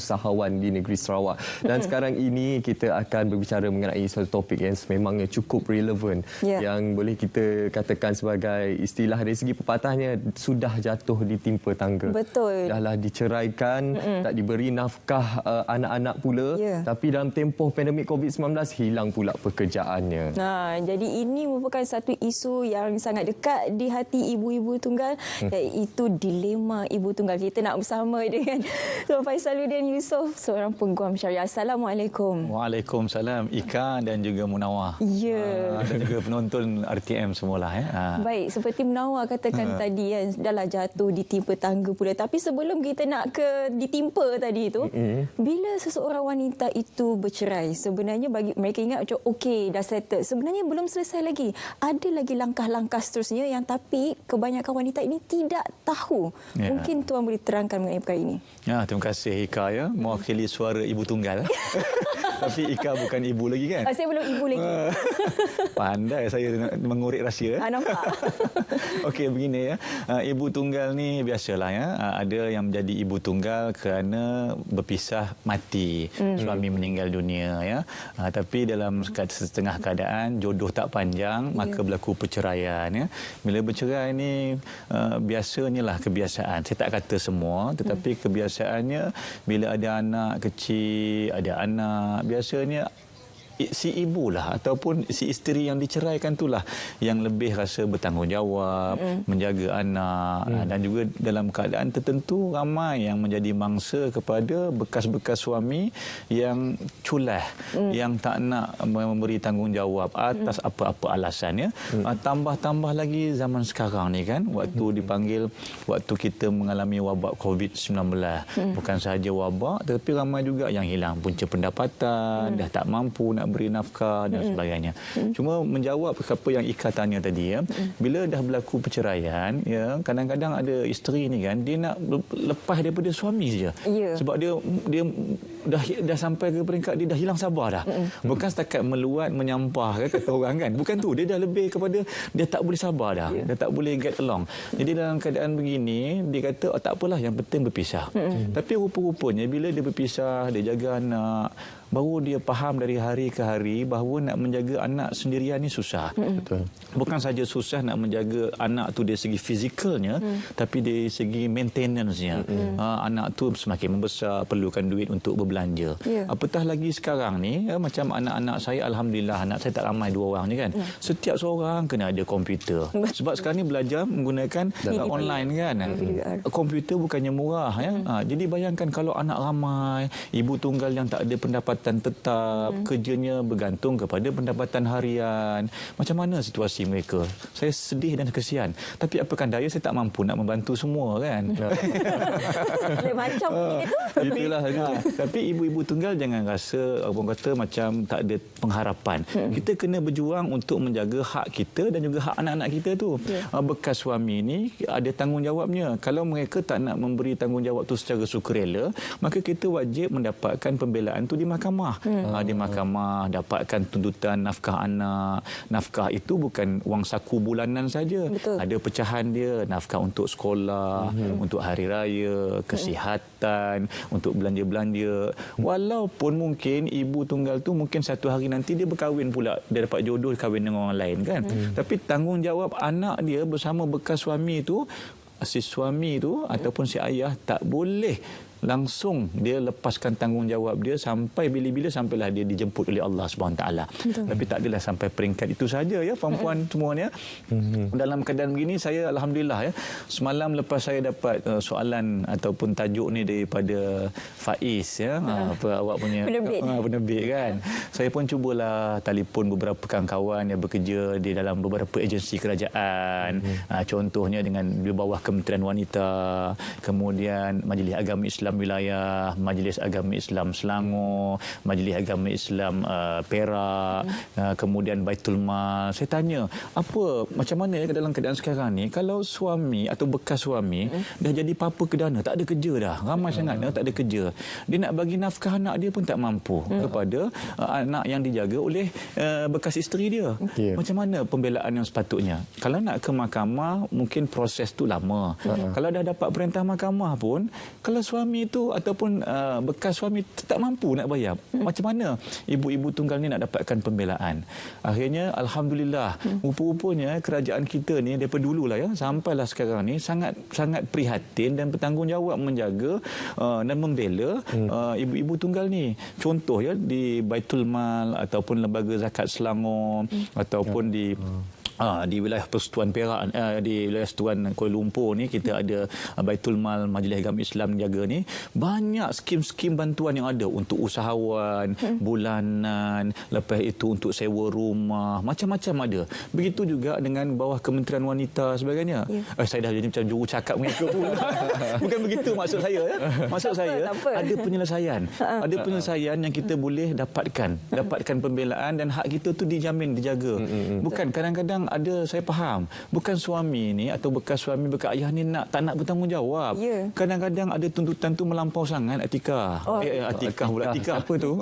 usahawan di negeri Sarawak. Dan sekarang ini kita akan berbicara mengenai satu topik yang sememangnya cukup relevan, yang boleh kita katakan sebagai istilah dari segi pepatahnya sudah jatuh ditimpa tangga. Betul. Dahlah diceraikan, tak diberi nafkah anak-anak pula, tapi dalam tempoh pandemik COVID-19 hilang pula pekerjaannya. Jadi ini merupakan satu isu yang sangat dekat di hati ibu-ibu tunggal, iaitu dilema ibu tunggal. Kita nak bersama dengan Tuan Faisaluddin Yusof, seorang peguam syariah. Assalamualaikum. Waalaikumsalam, Ika dan juga Munawar. Dan juga penonton RTM semualah. Baik, seperti Munawar katakan tadi, dah jatuh ditimpa tangga pula. Tapi sebelum kita nak ke ditimpa tadi itu, bila seseorang wanita itu bercerai, sebenarnya bagi mereka ingat macam okey, dah settle. Sebenarnya belum selesai lagi. Ada lagi langkah-langkah seterusnya yang tapi kebanyakan wanita ini tidak tahu. Mungkin Tuan boleh terangkan mengenai perkara ini. Terima kasih Ika mewakili suara ibu tunggal. Tapi Ika bukan ibu lagi kan? Saya belum ibu lagi. Pandai saya mengorek rahsia. Nampak. Okey, begini ibu tunggal ni biasalah ada yang menjadi ibu tunggal kerana berpisah mati. Suami meninggal dunia tapi dalam setengah keadaan jodoh tak panjang, maka berlaku perceraian. Bila bercerai ni biasanya lah kebiasaan. Saya tak kata semua, tetapi kebiasaannya bila ada anak kecil, ada anak, biasanya si ibu lah ataupun si isteri yang diceraikan itulah yang lebih rasa bertanggungjawab, menjaga anak, dan juga dalam keadaan tertentu ramai yang menjadi mangsa kepada bekas-bekas suami yang culah, yang tak nak memberi tanggungjawab atas apa-apa alasannya. Tambah-tambah lagi zaman sekarang ni kan, waktu dipanggil, waktu kita mengalami wabak COVID-19, bukan sahaja wabak tetapi ramai juga yang hilang punca pendapatan, dah tak mampu nak beri nafkah dan sebagainya. Cuma menjawab apa yang Ika tanya tadi bila dah berlaku perceraian, kadang-kadang ada isteri ni kan, dia nak lepas daripada suami saja. Sebab dia dah sampai ke peringkat dia dah hilang sabar dah. Bukan setakat meluat menyampah kata orang kan. Bukan tu, dia dah lebih kepada dia tak boleh sabar dah. Dia tak boleh get along. Jadi dalam keadaan begini dia kata tak apalah, yang penting berpisah. Tapi rupa-rupanya bila dia berpisah, dia jaga anak, baru dia faham dari hari ke hari bahawa nak menjaga anak sendirian ni susah. Betul. Bukan saja susah nak menjaga anak tu dari segi fizikalnya, tapi dari segi maintenance-nya. Anak tu semakin membesar, perlukan duit untuk berbelanja. Apatah lagi sekarang ni, macam anak-anak saya, alhamdulillah anak saya tak ramai, 2 orang je kan. Setiap seorang kena ada komputer. Sebab sekarang ni belajar menggunakan online kan. Komputer bukannya murah jadi bayangkan kalau anak ramai, ibu tunggal yang tak ada pendapatan tetap, kerjanya bergantung kepada pendapatan harian. Macam mana situasi mereka? Saya sedih dan kesian. Tapi apakan daya, saya tak mampu nak membantu semua kan. Macam itu. Itulah. Tapi ibu-ibu tunggal jangan rasa orang kata macam tak ada pengharapan. Kita kena berjuang untuk menjaga hak kita dan juga hak anak-anak kita tu. Bekas suami ni ada tanggungjawabnya. Kalau mereka tak nak memberi tanggungjawab tu secara sukarela, maka kita wajib mendapatkan pembelaan tu di mahkamah. Di mahkamah dapatkan tuntutan nafkah anak. Nafkah itu bukan wang saku bulanan saja. Ada pecahan dia, nafkah untuk sekolah, untuk hari raya, kesihatan, untuk belanja-belanja. Walaupun mungkin ibu tunggal tu mungkin satu hari nanti dia berkahwin pula, dia dapat jodoh kahwin dengan orang lain kan. Tapi tanggungjawab anak dia bersama bekas suami tu, si suami tu ataupun si ayah tak boleh langsung dia lepaskan tanggungjawab dia sampai bila-bila, sampailah dia dijemput oleh Allah SWT. Tapi tak adalah sampai peringkat itu saja perempuan semuanya. Dalam keadaan begini, saya alhamdulillah semalam lepas saya dapat soalan ataupun tajuk ni daripada Faiz awak punya penerbit kan. Saya pun cubalah telefon beberapa kawan-kawan yang bekerja di dalam beberapa agensi kerajaan. Contohnya dengan di bawah Kementerian Wanita, kemudian Majlis Agama Islam Wilayah, Majlis Agama Islam Selangor, Majlis Agama Islam Perak, kemudian Baitul Mal. Saya tanya, macam mana dalam keadaan sekarang ni kalau suami atau bekas suami dah jadi papa kedana, tak ada kerja dah, ramai sangat tak ada kerja, dia nak bagi nafkah anak dia pun tak mampu kepada anak yang dijaga oleh bekas isteri dia. Macam mana pembelaan yang sepatutnya? Kalau nak ke mahkamah mungkin proses tu lama. Kalau dah dapat perintah mahkamah pun, kalau suami suami itu ataupun bekas suami tak mampu nak bayar, macam mana ibu-ibu tunggal ni nak dapatkan pembelaan? Akhirnya alhamdulillah, rupa-rupanya kerajaan kita ni daripada dululah ya sampailah sekarang ni sangat prihatin dan bertanggungjawab menjaga dan membela ibu-ibu tunggal ni. Contoh ya, di Baitul Mal ataupun Lembaga Zakat Selangor ataupun di wilayah Persekutuan Perak, di wilayah Persekutuan Kuala Lumpur ni kita ada Baitul Mal Majlis Agama Islam jaga ni, banyak skim-skim bantuan yang ada untuk usahawan, bulanan, lepas itu untuk sewa rumah, macam-macam ada. Begitu juga dengan bawah Kementerian Wanita sebagainya. Saya dah jadi macam juru cakap mengikut pula. Bukan begitu maksud saya ya. Maksud saya ada penyelesaian. Ada penyelesaian yang kita boleh dapatkan pembelaan dan hak kita tu dijamin, dijaga. Bukan kadang-kadang ada, saya faham, bukan suami ni atau bekas suami, bekas ayah ni tak nak bertanggungjawab. Kadang-kadang ada tuntutan tu melampau sangat etika. Etika apa tu?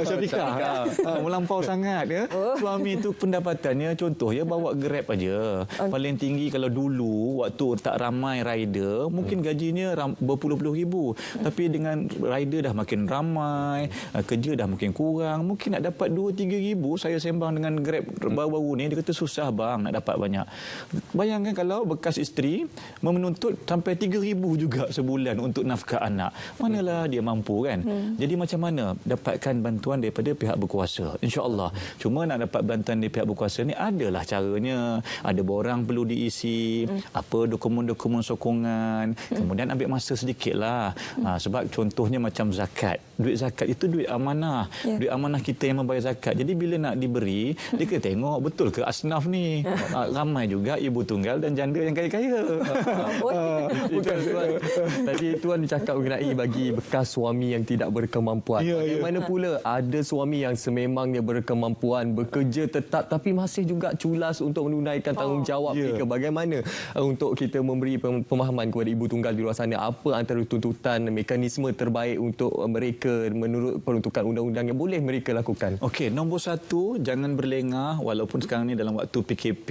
Syafiqah. Melampau sangat ya. Suami tu pendapatannya contoh ya bawa Grab aja. Paling tinggi kalau dulu waktu tak ramai rider, mungkin gajinya berpuluh-puluh ribu. Tapi dengan rider dah makin ramai, kerja dah makin kurang, mungkin nak dapat 2-3 ribu. Saya sembang dengan Grab baru-baru ni, dia kata susah bang nak dapat banyak. Bayangkan kalau bekas isteri menuntut sampai 3,000 juga sebulan untuk nafkah anak. Manalah dia mampu kan? Jadi macam mana dapatkan bantuan daripada pihak berkuasa? InsyaAllah. Cuma nak dapat bantuan dari pihak berkuasa ni adalah caranya. Ada borang perlu diisi, apa dokumen-dokumen sokongan. Kemudian ambil masa sedikitlah. Sebab contohnya macam zakat. Duit zakat itu duit amanah. Duit amanah kita yang membayar zakat. Jadi bila nak diberi, dia kena tengok betul ke asnaf ni. Ramai juga ibu tunggal dan janda yang kaya-kaya. Bukan tuan. Tadi tuan bercakap mengenai bagi bekas suami yang tidak berkemampuan. Bagaimana pula ada suami yang sememangnya berkemampuan, bekerja tetap tapi masih juga culas untuk menunaikan tanggungjawab mereka. Bagaimana untuk kita memberi pemahaman kepada ibu tunggal di luar sana, apa antara tuntutan, mekanisme terbaik untuk mereka menurut peruntukan undang-undang yang boleh mereka lakukan? Okey, nombor 1, jangan berlengah walaupun sekarang ni dalam waktu PKP,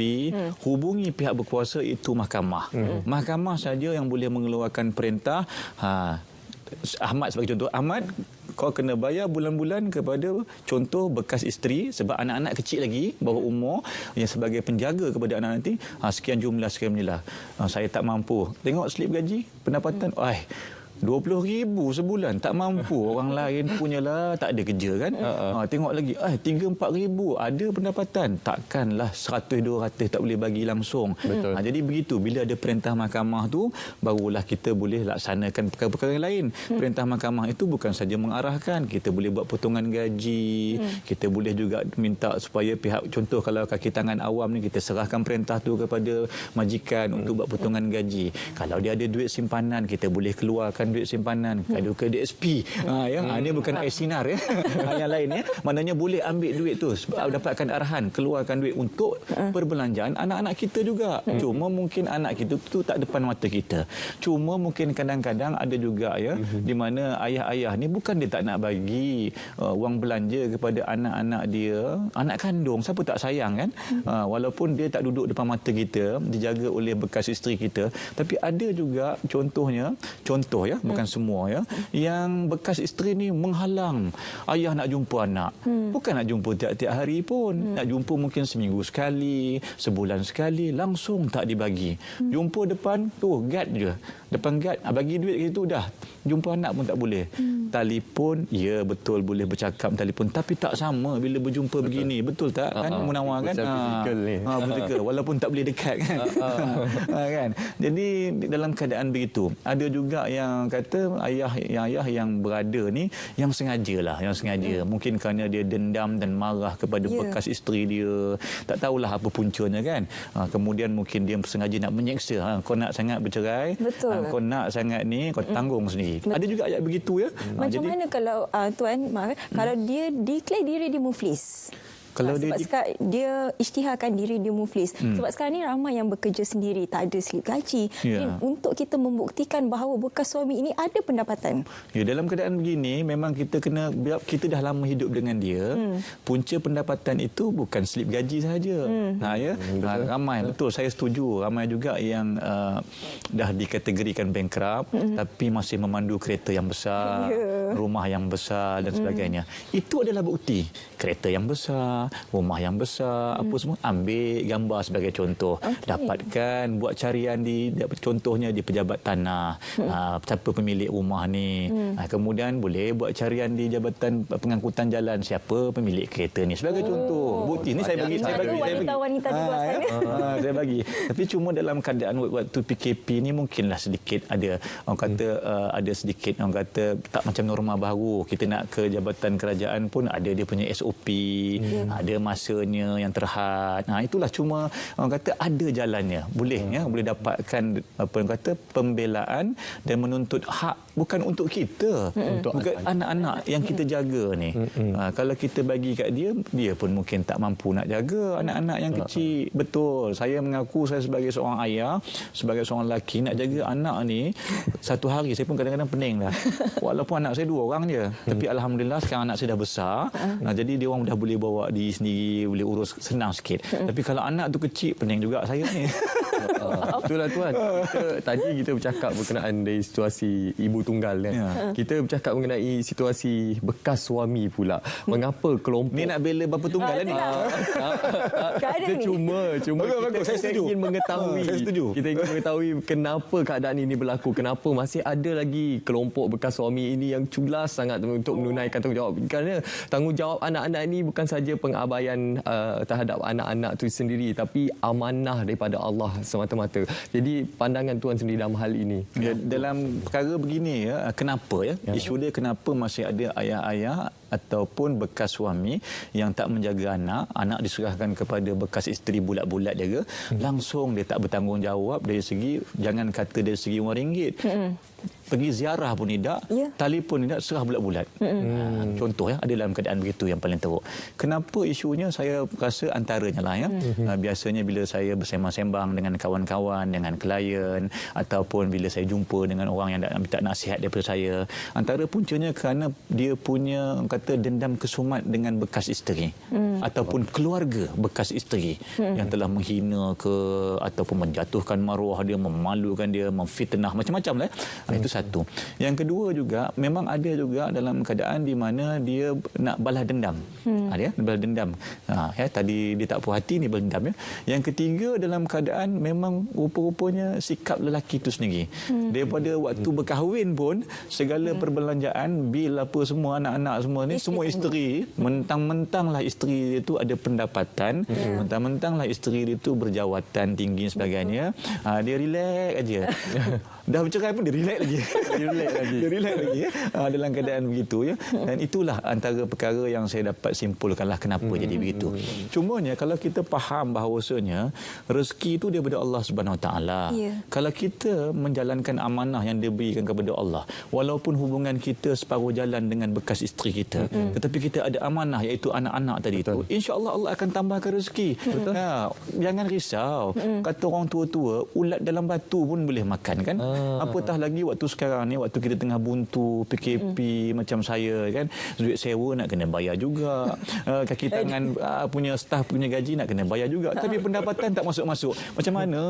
hubungi pihak berkuasa, itu mahkamah. Mahkamah saja yang boleh mengeluarkan perintah. Ahmad sebagai contoh, Ahmad kau kena bayar bulan-bulan kepada contoh bekas isteri sebab anak-anak kecil lagi bawah umur yang sebagai penjaga kepada anak nanti, sekian jumlah. Saya tak mampu. Tengok slip gaji pendapatan, 20,000 sebulan tak mampu. Orang lain punyalah tak ada kerja kan. Tengok lagi 3-4 ribu ada pendapatan, takkanlah 100-200 tak boleh bagi langsung. Jadi begitu, bila ada perintah mahkamah tu barulah kita boleh laksanakan perkara-perkara yang lain. Perintah mahkamah itu bukan saja mengarahkan, kita boleh buat potongan gaji, kita boleh juga minta supaya pihak, contoh kalau kaki tangan awam ni, kita serahkan perintah tu kepada majikan untuk buat potongan gaji. Kalau dia ada duit simpanan, kita boleh keluarkan duit simpanan ke DSP. Ini bukan air sinar ya. Yang lain ya. Maknanya boleh ambil duit tu, dapatkan arahan, keluarkan duit untuk perbelanjaan anak-anak kita juga. Cuma mungkin anak kita tu tak depan mata kita. Cuma mungkin kadang-kadang ada juga ya, di mana ayah-ayah ni bukan dia tak nak bagi wang belanja kepada anak-anak dia, anak kandung, siapa tak sayang kan? Walaupun dia tak duduk depan mata kita, dijaga oleh bekas isteri kita, tapi ada juga contoh ya, bukan semua ya, yang bekas isteri ni menghalang ayah nak jumpa anak. Bukan nak jumpa tiap-tiap hari pun, nak jumpa mungkin seminggu sekali, sebulan sekali, langsung tak dibagi. Jumpa depan tu guard je, depan guard bagi duit gitu dah. Jumpa anak pun tak boleh. Telefon, ya betul boleh bercakap telefon, tapi tak sama bila berjumpa begini. Betul tak kan Munawar kan? Betul. Walaupun tak boleh dekat kan. Kan. Jadi dalam keadaan begitu, ada juga yang kata ayah yang berada ni yang sengaja. Mungkin kerana dia dendam dan marah kepada bekas isteri dia. Tak tahulah apa puncanya kan. Kemudian mungkin dia sengaja nak menyeksa. Kau nak sangat bercerai. Kau nak sangat ni, kau tanggung sendiri. Ada juga ayat begitu ya. Macam mana kalau tuan, kalau dia declare diri dia muflis? Kalau sebab sekarang dia isytiharkan diri dia muflis. Sebab sekarang ni ramai yang bekerja sendiri, tak ada slip gaji. Jadi untuk kita membuktikan bahawa bekas suami ini ada pendapatan. Ya, dalam keadaan begini memang kita kita dah lama hidup dengan dia. Punca pendapatan itu bukan slip gaji sahaja. Ramai, betul, saya setuju. Ramai juga yang dah dikategorikan bankrupt tapi masih memandu kereta yang besar, rumah yang besar dan sebagainya. Itu adalah bukti. Kereta yang besar, rumah yang besar, apa semua, ambil gambar sebagai contoh. Dapatkan, buat carian contohnya di pejabat tanah, siapa pemilik rumah ni. Kemudian boleh buat carian di jabatan pengangkutan jalan, siapa pemilik kereta ni sebagai contoh. Bukti ni saya bagi wanita-wanita di luar sana. Saya bagi. Tapi cuma dalam keadaan waktu PKP ni mungkinlah sedikit ada orang kata ada sedikit orang kata tak macam norma baru. Kita nak ke jabatan kerajaan pun ada dia punya SOP, ada masanya yang terhad. Itulah cuma orang kata ada jalannya. Boleh boleh dapatkan apa orang kata pembelaan dan menuntut hak bukan untuk kita, untuk anak-anak yang kita jaga ni. Kalau kita bagi kat dia, dia pun mungkin tak mampu nak jaga anak-anak yang kecil. Betul. Saya mengaku saya sebagai seorang ayah, sebagai seorang lelaki nak jaga anak ni satu hari saya pun kadang-kadang pening dah. Walaupun anak saya 2 orang je, tapi alhamdulillah sekarang anak saya dah besar. Jadi dia orang dah boleh bawa diri sendiri, boleh urus senang sikit. Tapi kalau anak tu kecil, pening juga saya ni. Itulah tuan. Tadi kita bercakap berkenaan dari situasi ibu tunggal kan. Kita bercakap mengenai situasi bekas suami pula. Mengapa kelompok ni nak bela bapa tunggal ni? Cuma kita ingin mengetahui. Saya setuju. Kita ingin mengetahui kenapa keadaan ini berlaku. Kenapa masih ada lagi kelompok bekas suami ini yang culas sangat untuk menunaikan tanggungjawab. Kerana tanggungjawab anak-anak ini bukan saja pengabaian terhadap anak-anak itu sendiri, tapi amanah daripada Allah semata-mata. Jadi pandangan tuan sendiri dalam hal ini. Dalam perkara begini kenapa isu dia kenapa masih ada ayah-ayah ataupun bekas suami yang tak menjaga anak diserahkan kepada bekas isteri bulat-bulat jaga, langsung dia tak bertanggungjawab dari segi, jangan kata dari segi RM1, pergi ziarah pun tidak, telefon tidak, serah bulat-bulat. Contoh ada dalam keadaan begitu yang paling teruk. Kenapa isunya? Saya rasa antaranya lah biasanya bila saya bersembang-sembang dengan kawan-kawan, dengan klien, ataupun bila saya jumpa dengan orang yang nak minta nasihat daripada saya, antara puncanya kerana dia punya kata dendam kesumat dengan bekas isteri ataupun keluarga bekas isteri yang telah menghina ke ataupun menjatuhkan maruah dia, memalukan dia, memfitnah, macam-macam lah. Itu satu. Yang kedua juga memang ada juga dalam keadaan di mana dia nak balas dendam. Dia balas dendam. Tadi dia tak puas hati, ni balas dendam. Yang ketiga dalam keadaan memang rupa-rupanya sikap lelaki itu sendiri. Daripada waktu berkahwin pun segala perbelanjaan, bil apa semua, anak-anak semua ni semua isteri, mentang-mentanglah isteri itu ada pendapatan, mentang-mentanglah isteri itu berjawatan tinggi dan sebagainya, dia relax aja. Dah bercerai pun dia relax lagi. Dia relax lagi dalam keadaan begitu Dan itulah antara perkara yang saya dapat simpulkanlah kenapa jadi begitu. Cumanya kalau kita faham bahawasanya rezeki itu daripada Allah Subhanahu Wa Taala. Kalau kita menjalankan amanah yang diberikan kepada Allah, walaupun hubungan kita separuh jalan dengan bekas isteri kita, tetapi kita ada amanah iaitu anak-anak tadi itu, insya-Allah Allah akan tambahkan rezeki. Jangan risau. Kata orang tua-tua, ulat dalam batu pun boleh makan kan? Apatah lagi waktu sekarang ni, waktu kita tengah buntu PKP macam saya kan, duit sewa nak kena bayar juga, kaki tangan punya staf punya gaji nak kena bayar juga, tapi pendapatan tak masuk-masuk. Macam mana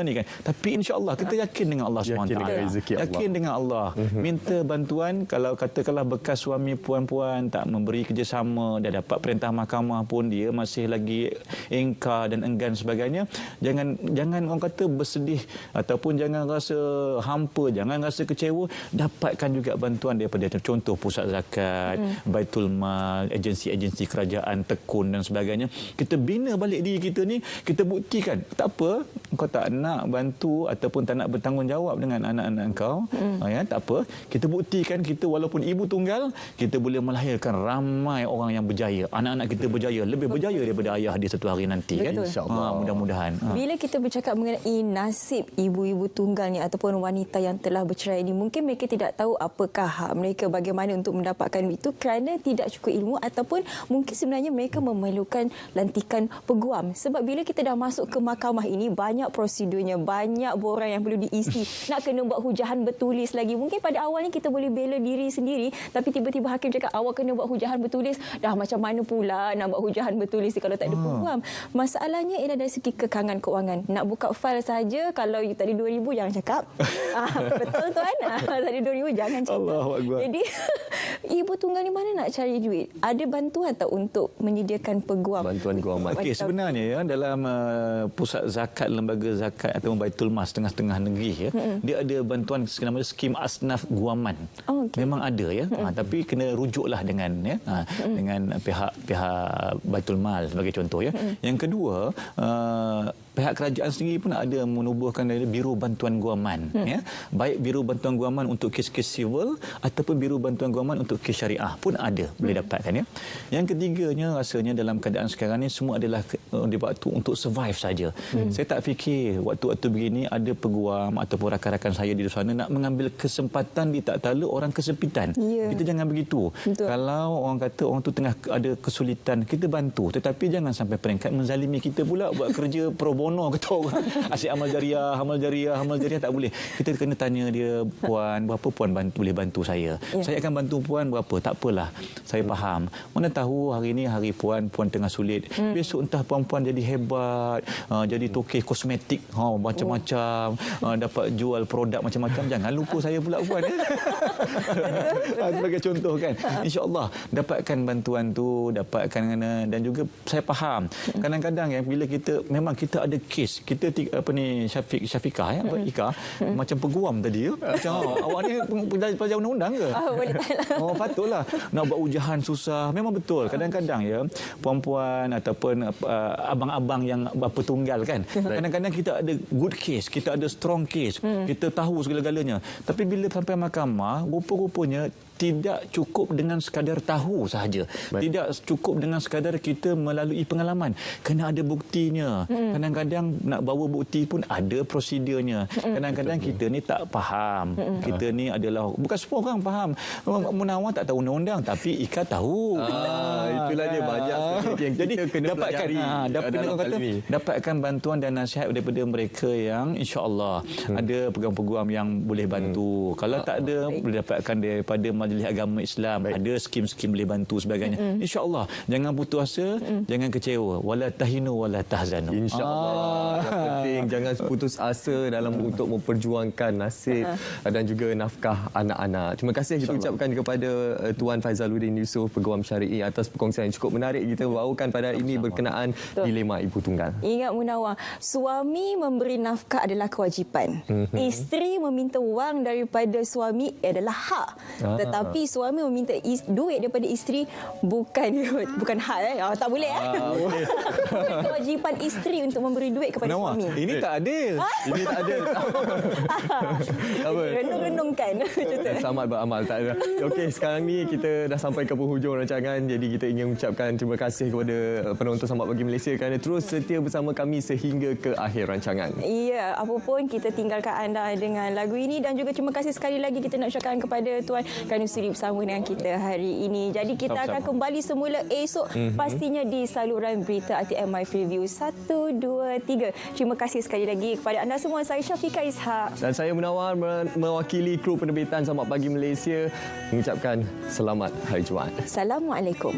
ni kan? Tapi insya-Allah kita yakin dengan Allah SWT. Yakin dengan Allah. Minta bantuan. Kalau katakanlah bekas suami puan-puan tak memberi kerjasama, dah dapat perintah mahkamah pun dia masih lagi engkar dan enggan sebagainya, jangan orang kata bersedih ataupun jangan rasa hampa, jangan rasa kecewa. Dapatkan juga bantuan daripada contoh pusat zakat, Baitul Mal, agensi-agensi kerajaan, tekun dan sebagainya. Kita bina balik diri kita ni, kita buktikan. Tak apa, kau tak nak bantu ataupun tak nak bertanggungjawab dengan anak-anak kau, ya, tak apa. Kita buktikan kita walaupun ibu tunggal, kita boleh melahirkan ramai orang yang berjaya. Anak-anak kita berjaya, lebih berjaya daripada ayah dia satu hari nanti. Kan? InsyaAllah. Mudah-mudahan. Bila kita bercakap mengenai nasib ibu-ibu tunggal ni ataupun wanita yang telah bercerai ni, mungkin mereka tidak tahu apakah hak mereka, bagaimana untuk mendapatkan itu kerana tidak cukup ilmu ataupun mungkin sebenarnya mereka memerlukan lantikan peguam. Sebab bila kita dah masuk ke mahkamah ini, banyak prosedurnya, banyak borang yang perlu diisi. Nak kena buat hujahan bertulis lagi. Mungkin pada awalnya kita boleh bela diri sendiri, tapi tiba-tiba hakim cakap awak kena buat hujahan bertulis. Dah macam mana pula nak buat hujahan bertulis kalau tak ada peguam? Masalahnya ialah dari segi kekangan kewangan. Nak buka fail saja, kalau you tak ada 2,000 jangan cakap. Betul tuan? Tak ada 2,000 jangan cakap. Allahuakbar. Jadi ibu tunggal ni mana nak cari duit? Ada bantuan tak untuk menyediakan peguam? Bantuan guaman. Okey, sebenarnya ya, dalam pusat zakat, lembaga zakat atau Baitul Mas setengah-setengah negeri ya, dia ada bantuan nama skim asnaf guaman. Memang ada ya. Tapi kena rujuklah dengan ya, dengan pihak Baitul Mal sebagai contoh ya. Yang kedua, pihak kerajaan sendiri pun ada menubuhkan dari Biro Bantuan Guaman, ya. Baik Biro Bantuan Guaman untuk kes-kes civil ataupun Biro Bantuan Guaman untuk kes syariah pun ada, boleh dapatkan ya. Yang ketiganya, rasanya dalam keadaan sekarang ni semua adalah waktu untuk survive saja. Saya tak fikir waktu-waktu begini ada peguam ataupun rakan-rakan saya di sana nak mengambil kesempatan di tak tala orang kesempitan. Kita jangan begitu. Betul. Kalau orang kata orang tu tengah ada kesulitan, kita bantu, tetapi jangan sampai peringkat menzalimi kita pula buat kerja pro bono kata orang. Asyik amal jariah tak boleh. Kita kena tanya dia, puan, berapa puan boleh bantu saya? Saya akan bantu puan berapa? Tak apalah. Saya faham. Mana tahu hari ini hari puan tengah sulit. Besok entah puan-puan jadi hebat, jadi tokeh kosmetik, macam-macam, dapat jual produk macam-macam. Jangan lupa saya pula puan. Sebagai contoh kan. InsyaAllah dapatkan bantuan tu, dapatkan dan juga saya faham. Kadang-kadang ya, bila memang kita ada kes, kita Syafiqah ya, Ika macam peguam tadi ya. Macam awak ni pelajar undang-undang ke? Patutlah. Nak buat ujahan susah. Memang betul. Kadang-kadang ya, puan-puan ataupun abang-abang yang bapa tunggal kan. Kadang-kadang kita ada good case, kita ada strong case, kita tahu segala-galanya. Tapi bila sampai mahkamah, rupa-rupanya tidak cukup dengan sekadar tahu sahaja. Tidak cukup dengan sekadar kita melalui pengalaman. Kena ada buktinya. Kadang-kadang nak bawa bukti pun ada prosedurnya. Kadang-kadang kita ni tak faham. Kita ni adalah, bukan semua orang faham. Munawar tak tahu undang-undang, tapi Ika tahu. Itulah dia, banyak yang jadi kita kena pelajari. Dapatkan bantuan dan nasihat daripada mereka yang insya-Allah ada peguam-peguam yang boleh bantu. Kalau tak ada, boleh dapatkan daripada Majlis Agama Islam. Ada skim-skim boleh bantu sebagainya. InsyaAllah. Jangan putus asa, jangan kecewa. Wala tahinu wala tahzanu. InsyaAllah. Yang penting jangan putus asa dalam untuk memperjuangkan nasib dan juga nafkah anak-anak. Terima kasih kita ucapkan kepada Tuan Faizaluddin Yusof, Peguam Syari'i, atas perkongsian yang cukup menarik kita bawakan pada hari ini berkenaan dilema ibu tunggal. Ingat Munawar, suami memberi nafkah adalah kewajipan. Isteri meminta wang daripada suami adalah hak. Tetapi suami meminta duit daripada isteri bukan hak tak boleh kewajipan isteri untuk memberi duit kepada suami. Ini tak adil. Ini tak adil. Renung-renungkan. Selamat beramal, tak ada. Okey, sekarang ni kita dah sampai ke penghujung rancangan. Jadi kita ingin mengucapkan terima kasih kepada penonton Selamat Pagi Malaysia kerana terus setia bersama kami sehingga ke akhir rancangan. Ya, apapun kita tinggalkan anda dengan lagu ini, dan juga terima kasih sekali lagi kita nak ucapkan kepada Tuan kerana sudi bersama dengan kita hari ini. Jadi kita akan kembali semula esok pastinya di saluran berita ATM My Preview 1, 2, 3. Terima kasih sekali lagi kepada anda semua. Saya Syafiqah Ishak dan saya Munawar mewakili kru penerbitan Selamat Pagi Malaysia mengucapkan selamat Hari Jumaat. Assalamualaikum.